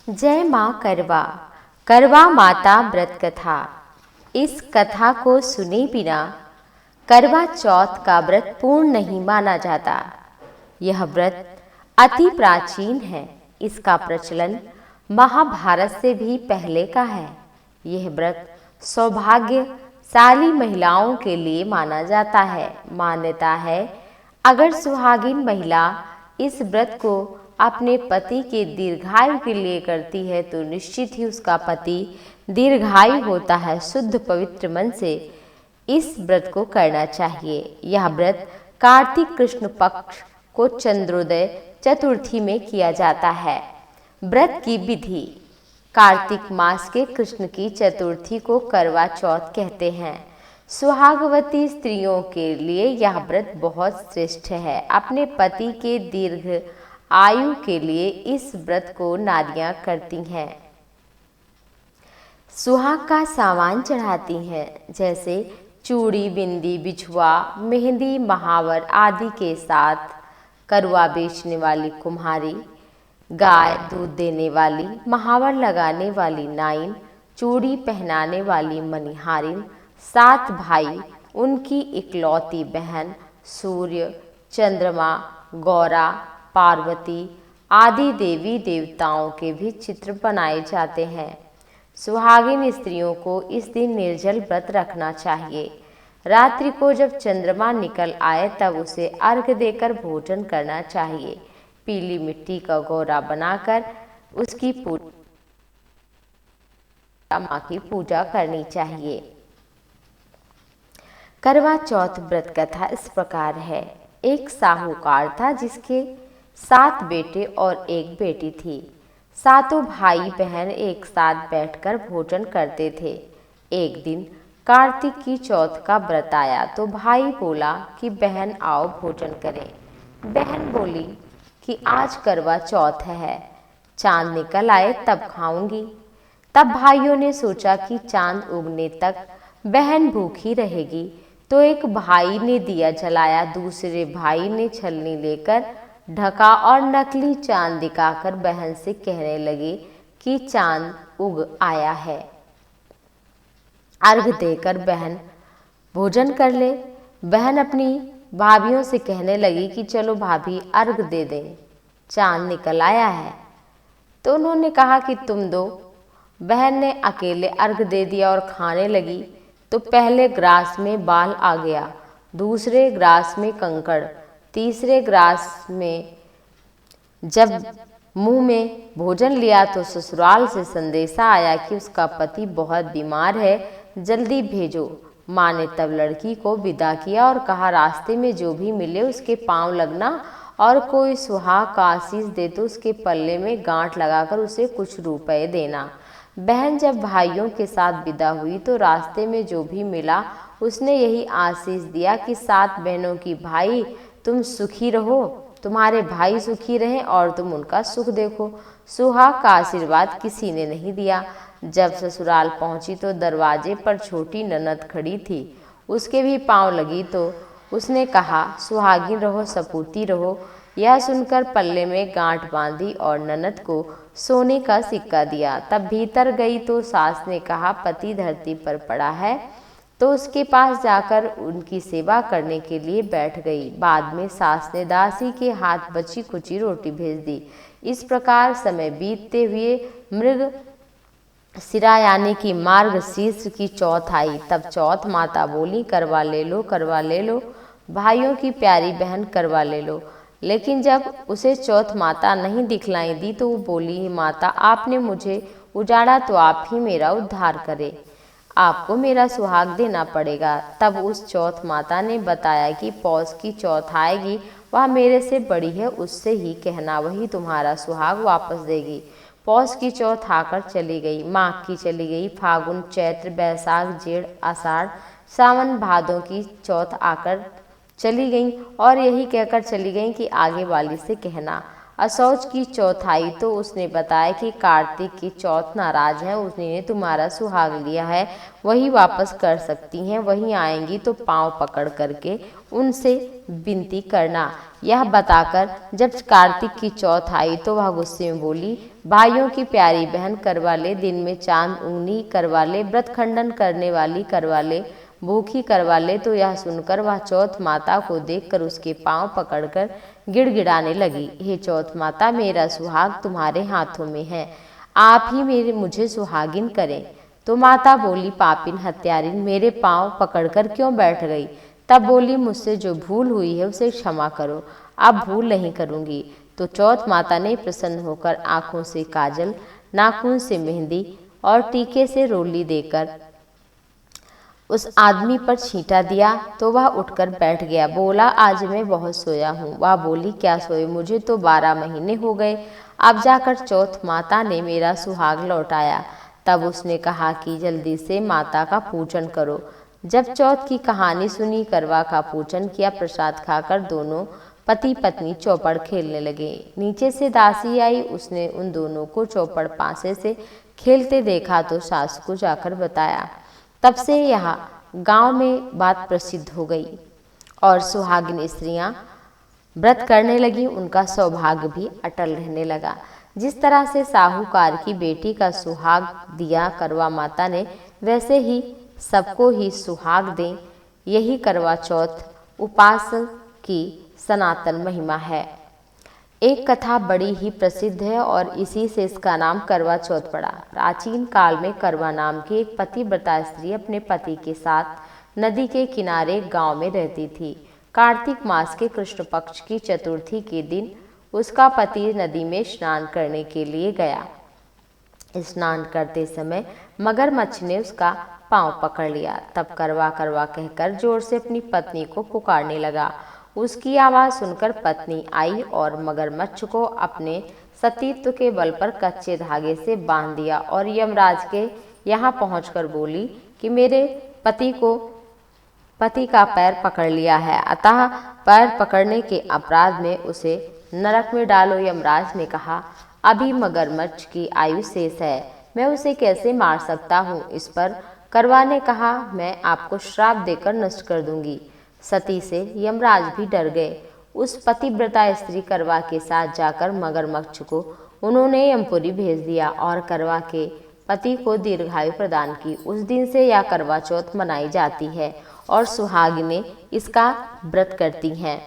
जय माँ करवा। करवा माता व्रत कथा। इस कथा को सुने बिना करवा चौथ का व्रत पूर्ण नहीं माना जाता। यह व्रत अति प्राचीन है। इसका प्रचलन महाभारत से भी पहले का है। यह व्रत सौभाग्यशाली महिलाओं के लिए माना जाता है। मान्यता है, अगर सुहागिन महिला इस व्रत को अपने पति के दीर्घायु के लिए करती है तो निश्चित ही उसका पति दीर्घायु होता है। शुद्ध पवित्र मन से इस व्रत को करना चाहिए। यह व्रत कार्तिक कृष्ण पक्ष को चंद्रोदय चतुर्थी में किया जाता है। व्रत की विधि। कार्तिक मास के कृष्ण की चतुर्थी को करवा चौथ कहते हैं। सुहागवती स्त्रियों के लिए यह व्रत बहुत श्रेष्ठ है। अपने पति के दीर्घ आयु के लिए इस व्रत को नारियां करती हैं। सुहाग का सामान चढ़ाती हैं, जैसे चूड़ी, बिंदी, बिछुआ, मेहंदी, महावर आदि के साथ करुआ बेचने वाली कुम्हारी, गाय दूध देने वाली, महावर लगाने वाली नाइन, चूड़ी पहनाने वाली मनिहारिन, 7 भाई, उनकी इकलौती बहन, सूर्य, चंद्रमा, गौरा, पार्वती आदि देवी देवताओं के भी चित्र बनाए जाते हैं। सुहागिन स्त्रियों को इस दिन निर्जल व्रत रखना चाहिए। रात्रि को जब चंद्रमा निकल आए तब उसे अर्घ्य देकर भोजन करना चाहिए। पीली मिट्टी का गौरा बनाकर उसकी माँ की पूजा करनी चाहिए। करवा चौथ व्रत कथा इस प्रकार है। एक साहूकार था जिसके 7 बेटे और 1 बेटी थी। सातों भाई बहन एक साथ बैठकर भोजन करते थे। एक दिन कार्तिक की चौथ का व्रत आया तो भाई बोला कि बहन आओ भोजन करें। बहन बोली कि आज करवा चौथ है, चांद निकल आए तब खाऊंगी। तब भाइयों ने सोचा कि चांद उगने तक बहन भूखी रहेगी, तो एक भाई ने दिया जलाया, दूसरे भाई ने छलनी लेकर ढका और नकली चांद दिखाकर बहन से कहने लगे कि चांद उग आया है, अर्घ देकर बहन भोजन कर ले। बहन अपनी भाभियों से कहने लगी कि चलो भाभी अर्घ दे दें, चांद निकल आया है। तो उन्होंने कहा कि तुम दो। बहन ने अकेले अर्घ दे दिया और खाने लगी तो पहले ग्रास में बाल आ गया, दूसरे ग्रास में कंकड़, तीसरे ग्रास में जब मुंह में भोजन लिया तो ससुराल से संदेशा आया कि उसका पति बहुत बीमार है, जल्दी भेजो। माँ ने तब लड़की को विदा किया और कहा रास्ते में जो भी मिले उसके पांव लगना और कोई सुहाग का आशीष दे तो उसके पल्ले में गांठ लगाकर उसे कुछ रुपए देना। बहन जब भाइयों के साथ विदा हुई तो रास्ते में जो भी मिला उसने यही आशीष दिया कि 7 बहनों की भाई तुम सुखी रहो, तुम्हारे भाई सुखी रहें और तुम उनका सुख देखो। सुहाग का आशीर्वाद किसी ने नहीं दिया। जब ससुराल पहुंची तो दरवाजे पर छोटी ननद खड़ी थी, उसके भी पांव लगी तो उसने कहा सुहागिन रहो, सपूती रहो। यह सुनकर पल्ले में गांठ बांधी और ननद को सोने का सिक्का दिया। तब भीतर गई तो सास ने कहा पति धरती पर पड़ा है, तो उसके पास जाकर उनकी सेवा करने के लिए बैठ गई। बाद में सास ने दासी के हाथ बची कुची रोटी भेज दी। इस प्रकार समय बीतते हुए मृग सिरा यानी कि मार्गशीर्ष की चौथ आई। तब चौथ माता बोली करवा ले लो, करवा ले लो, भाइयों की प्यारी बहन करवा ले लो। लेकिन जब उसे चौथ माता नहीं दिखलाई दी तो वो बोली माता आपने मुझे उजाड़ा तो आप ही मेरा उद्धार करें, आपको मेरा सुहाग देना पड़ेगा। तब उस चौथ माता ने बताया कि पौष की चौथ आएगी, वह मेरे से बड़ी है, उससे ही कहना, वही तुम्हारा सुहाग वापस देगी। पौष की चौथ आकर चली गई, माघ की चली गई, फागुन, चैत्र, बैसाख, जेठ, आषाढ़, सावन, भादों की चौथ आकर चली गई और यही कहकर चली गई कि आगे वाली से कहना। असौज की चौथ आई तो उसने बताया कि कार्तिक की चौथ नाराज है, उसने तुम्हारा सुहाग लिया है, वही वापस कर सकती हैं, वहीं आएंगी तो पांव पकड़ करके उनसे विनती करना। यह बताकर जब कार्तिक की चौथ आई तो वह गुस्से में बोली, भाइयों की प्यारी बहन करवा ले, दिन में चांद उंगली करवा ले, व्रत खंडन करने वाली करवा ले, भूखी करवा ले। तो यह सुनकर वह चौथ माता को देखकर उसके पांव पकड़कर गिड़गिड़ाने लगी, हे चौथ माता, मेरा सुहाग तुम्हारे हाथों में है, आप ही मुझे सुहागिन करें। तो माता बोली, पापिन हत्यारिन, मेरे पांव पकड़कर क्यों बैठ गई? तब बोली, मुझसे जो भूल हुई है उसे क्षमा करो, अब भूल नहीं करूंगी। तो चौथ माता ने प्रसन्न होकर आंखों से काजल, नाखून से मेहंदी और टीके से रोली देकर उस आदमी पर छींटा दिया तो वह उठकर बैठ गया। बोला, आज मैं बहुत सोया हूँ। वह बोली, क्या सोए? मुझे तो 12 महीने हो गए, अब जाकर चौथ माता ने मेरा सुहाग लौटाया। तब उसने कहा कि जल्दी से माता का पूजन करो। जब चौथ की कहानी सुनी, करवा का पूजन किया, प्रसाद खाकर दोनों पति पत्नी चौपड़ खेलने लगे। नीचे से दासी आई, उसने उन दोनों को चौपड़ पासे से खेलते देखा तो सास को जाकर बताया। तब से यह गांव में बात प्रसिद्ध हो गई और सुहागिन स्त्रियां व्रत करने लगी, उनका सौभाग्य भी अटल रहने लगा। जिस तरह से साहूकार की बेटी का सुहाग दिया करवा माता ने, वैसे ही सबको ही सुहाग दें, यही करवा चौथ उपास की सनातन महिमा है। एक कथा बड़ी ही प्रसिद्ध है और इसी से इसका नाम करवा चौथ पड़ा। प्राचीन काल में करवा नाम की एक पतिव्रता स्त्री अपने पति के साथ नदी के किनारे गांव में रहती थी। कार्तिक मास के कृष्ण पक्ष की चतुर्थी के दिन उसका पति नदी में स्नान करने के लिए गया। स्नान करते समय मगरमच्छ ने उसका पांव पकड़ लिया। तब करवा करवा कहकर जोर से अपनी पत्नी को पुकारने लगा। उसकी आवाज़ सुनकर पत्नी आई और मगरमच्छ को अपने सतीत्व के बल पर कच्चे धागे से बांध दिया और यमराज के यहाँ पहुंचकर बोली कि मेरे पति का पैर पकड़ लिया है, अतः पैर पकड़ने के अपराध में उसे नरक में डालो। यमराज ने कहा, अभी मगरमच्छ की आयु शेष है, मैं उसे कैसे मार सकता हूँ? इस पर करवा ने कहा, मैं आपको श्राप देकर नष्ट कर दूंगी। सती से यमराज भी डर गए। उस पतिव्रता स्त्री करवा के साथ जाकर मगरमच्छ को उन्होंने यमपुरी भेज दिया और करवा के पति को दीर्घायु प्रदान की। उस दिन से यह करवा चौथ मनाई जाती है और सुहागिनें इसका व्रत करती हैं।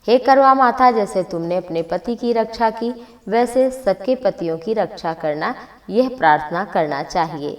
हे करवा माता, जैसे तुमने अपने पति की रक्षा की, वैसे सबके पतियों की रक्षा करना, यह प्रार्थना करना चाहिए।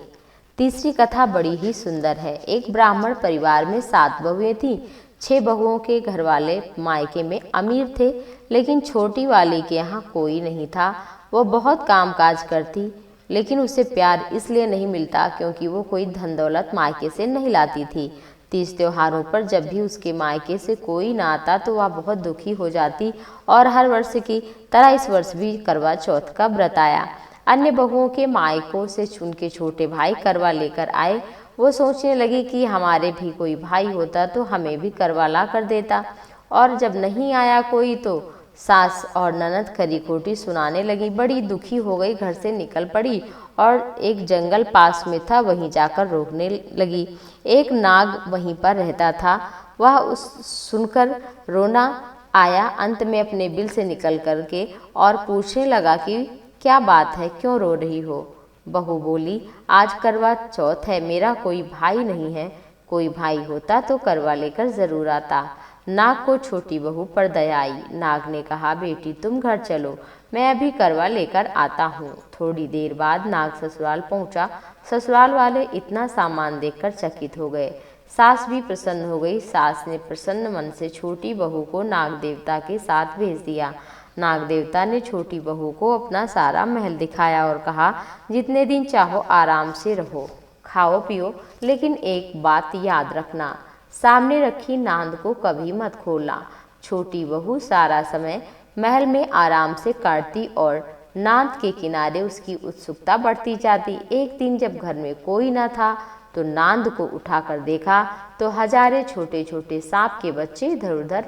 तीसरी कथा बड़ी ही सुंदर है। एक ब्राह्मण परिवार में 7 बहुएं थीं। 6 बहुओं के घरवाले मायके में अमीर थे, लेकिन छोटी वाली के यहाँ कोई नहीं था। वो बहुत कामकाज करती, लेकिन उसे प्यार इसलिए नहीं मिलता क्योंकि वो कोई धन दौलत मायके से नहीं लाती थी। 30 त्योहारों पर जब भी उसके मायके से कोई ना आता तो वह बहुत दुखी हो जाती और हर वर्ष की तरह इस वर्ष भी करवा चौथ का व्रत आया। अन्य बहुओं के मायकों से उनके छोटे भाई करवा लेकर आए। वो सोचने लगी कि हमारे भी कोई भाई होता तो हमें भी करवा ला कर देता, और जब नहीं आया कोई तो सास और ननद खरी खोटी सुनाने लगी। बड़ी दुखी हो गई, घर से निकल पड़ी और एक जंगल पास में था, वहीं जाकर रोकने लगी। एक नाग वहीं पर रहता था, वह उस सुनकर रोना आया। अंत में अपने बिल से निकल करके और पूछने लगा कि क्या बात है, क्यों रो रही हो? बहू बोली, आज करवा चौथ है, मेरा कोई भाई नहीं है, कोई भाई होता तो करवा लेकर जरूर आता। नाग को छोटी बहू पर दया आई। नाग ने कहा, बेटी तुम घर चलो, मैं अभी करवा लेकर आता हूँ। थोड़ी देर बाद नाग ससुराल पहुँचा। ससुराल वाले इतना सामान देखकर चकित हो गए। सास भी प्रसन्न हो गई। सास ने प्रसन्न मन से छोटी बहू को नाग देवता के साथ भेज दिया। नाग देवता ने छोटी बहू को अपना सारा महल दिखाया और कहा, जितने दिन चाहो आराम से रहो, खाओ पियो, लेकिन एक बात याद रखना, सामने रखी नांद को कभी मत खोलना। छोटी बहू सारा समय महल में आराम से काटती और नांद के किनारे उसकी उत्सुकता बढ़ती जाती। एक दिन जब घर में कोई न था तो नांद को उठाकर देखा तो हजारे छोटे छोटे सांप के बच्चे इधर उधर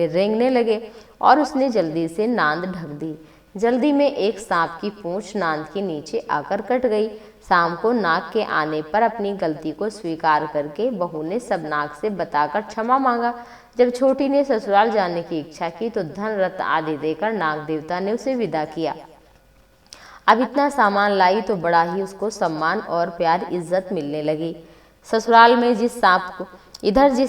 रेंगने लगे और उसने जल्दी से नांद ढक दी। जल्दी में एक सांप की पूंछ नांद के नीचे आकर कट गई। शाम को नाग के आने पर अपनी गलती को स्वीकार करके बहू ने सब नाग से बताकर क्षमा मांगा। जब छोटी ने ससुराल जाने की इच्छा की तो धन रत्न आदि देकर नाग देवता ने उसे विदा किया। अब इतना सामान लाई तो बड़ा ही उसको सम्मान और प्यार इज्जत मिलने लगी। ससुराल में जिस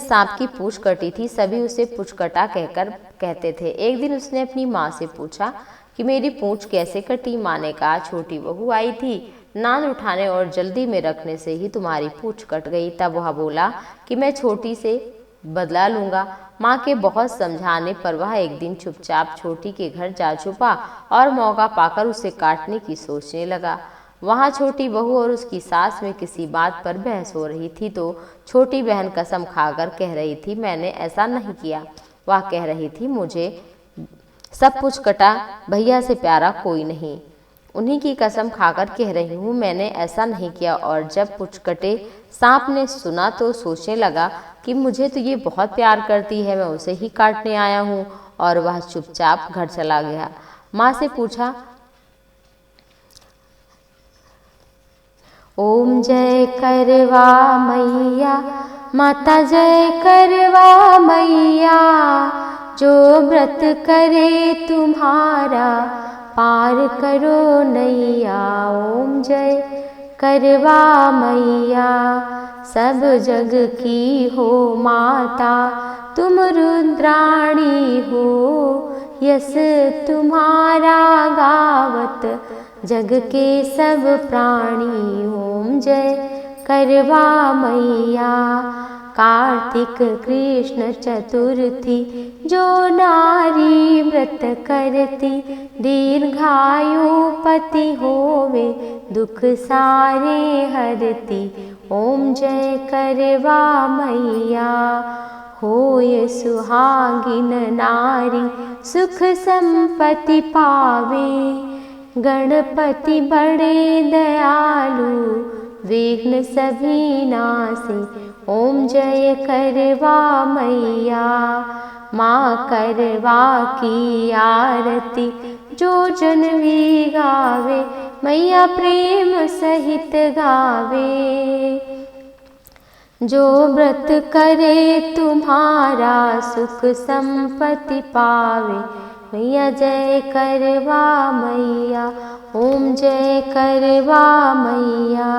सांप की पूंछ कटी थी सभी उसे पुचकटा कहकर कहते थे। एक दिन उसने अपनी माँ से पूछा कि मेरी पूंछ कैसे कटी। माँ ने कहा, छोटी बहू आई थी, नाद उठाने और जल्दी में रखने से ही तुम्हारी पूंछ कट गई। तब वह बोला कि मैं छोटी से बदला लूंगा। माँ के बहुत समझाने पर वह एक दिन चुपचाप छोटी के घर जा छुपा और मौका पाकर उसे काटने की सोचने लगा। वहाँ छोटी बहू और उसकी सास में किसी बात पर बहस हो रही थी तो छोटी बहन कसम खाकर कह रही थी, मैंने ऐसा नहीं किया। वह कह रही थी, मुझे सब कुछ कटा भैया से प्यारा कोई नहीं, उन्हीं की कसम खाकर कह रही हूँ मैंने ऐसा नहीं किया। और जब पुचकटे सांप ने सुना तो सोचने लगा कि मुझे तो ये बहुत प्यार करती है, मैं उसे ही काटने आया हूँ। और वह चुपचाप घर चला गया। माँ से पूछा, ओम जय करवा मैया, माता जय करवा मैया, जो व्रत करे तुम्हारा पार करो नैया। ओम जय करवा मैया, सब जग की हो माता, तुम रुद्राणी हो, यस तुम्हारा गावत जग के सब प्राणी। ओम जय करवा मैया, कार्तिक कृष्ण चतुर्थी, जो नारी व्रत करती, दीर्घायु पति होवे, दुख सारे हरती। ओम जय करवा मैया, होय सुहागिन नारी, सुख संपत्ति पावे, गणपति बड़े दयालु, विघ्न सभी नासे। ओम जय करवा मैया, माँ करवा की आरती, जो जन भी गावे, मैया प्रेम सहित गावे। जो व्रत करे तुम्हारा सुख संपत्ति पावे, मैया जय करवा मैया। ओम जय करवा मैया।